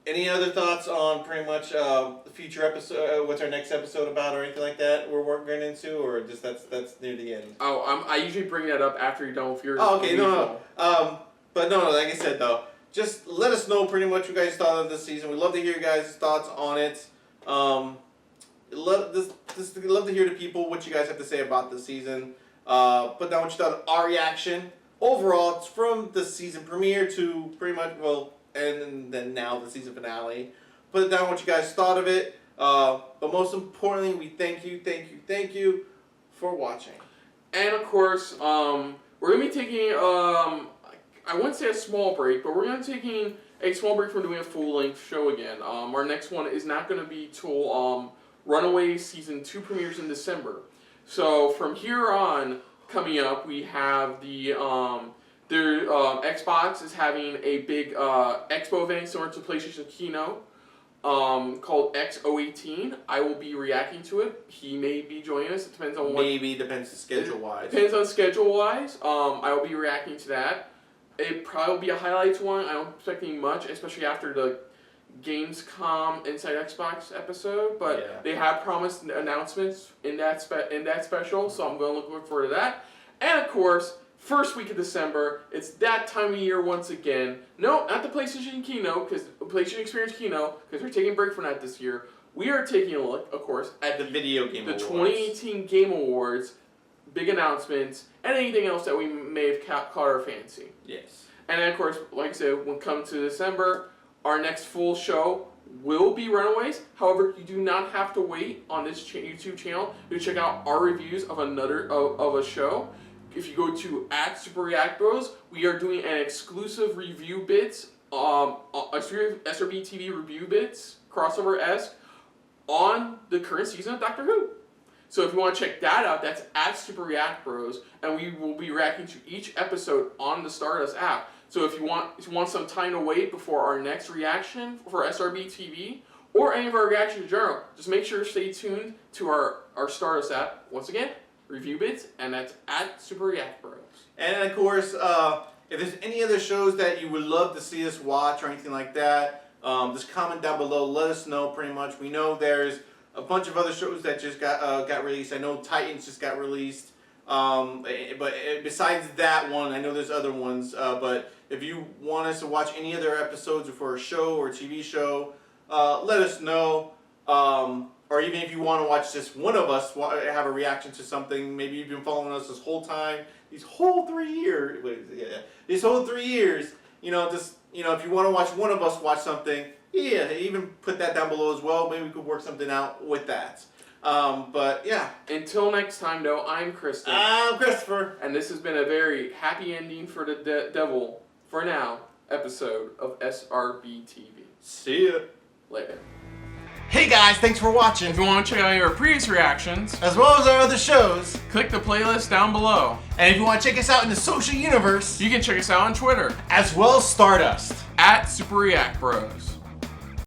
any other thoughts on pretty much the future episode, what's our next episode about or anything like that we're going into, or just that's near the end? Oh, I usually bring that up after you're done with your... Oh, okay, no. But no, like I said though, just let us know pretty much what you guys thought of this season. We'd love to hear your guys' thoughts on it. Love to hear the people what you guys have to say about the season. Put down what you thought of our reaction. Overall, it's from the season premiere to pretty much, well, and then now the season finale. Put down what you guys thought of it. But most importantly, we thank you for watching. And of course, we're going to be taking, I wouldn't say a small break, but we're going to be taking a small break from doing a full-length show again. Our next one is not going to be till Runaways Season 2 premieres in December. So from here on, coming up, we have the Xbox is having a big expo event similar to PlayStation Keynote called X018. I will be reacting to it. He may be joining us. It depends on what... Maybe, depends schedule-wise. Depends on schedule-wise. I will be reacting to that. It probably will be a highlights one. I don't expect any much, especially after the Gamescom Inside Xbox episode. But yeah, they have promised announcements in that special, so I'm going to look forward to that. And of course, first week of December, it's that time of year once again. No, not the PlayStation Keynote, because PlayStation Experience Keynote, because we're taking a break from that this year. We are taking a look, of course, at the Video Game Awards. 2018 Game Awards, big announcements, and anything else that we may have caught our fancy. Yes. And then, of course, like I said, when it comes to December, our next full show will be Runaways. However, you do not have to wait on this YouTube channel to check out our reviews of of a show. If you go to @SuperReactBros, we are doing an exclusive review bits, SRBTV review bits, crossover-esque, on the current season of Doctor Who. So if you want to check that out, that's @SuperReactBros, and we will be reacting to each episode on the Stardust app. So if you want some time to wait before our next reaction for SRB TV, or any of our reactions in general, just make sure to stay tuned to our Stardust app. Once again, review bits, and that's @SuperReactBros. And of course, if there's any other shows that you would love to see us watch or anything like that, just comment down below. Let us know. Pretty much, we know there's a bunch of other shows that just got released. I know Titans just got released. But besides that one, I know there's other ones. But if you want us to watch any other episodes for a show or a TV show, let us know. Or even if you want to watch just one of us have a reaction to something, maybe you've been following us this whole time, these whole 3 years. These whole 3 years. If you want to watch one of us watch something, yeah, even put that down below as well. Maybe we could work something out with that. But yeah. Until next time, though, I'm Kristen. I'm Christopher. And this has been a very happy ending for the Devil, for now, episode of SRB TV. See ya. Later. Hey guys, thanks for watching. If you want to check out our previous reactions, As well as our other shows. click the playlist down below. And if you want to check us out in the social universe, You can check us out on Twitter as well as Stardust. at Super React Bros.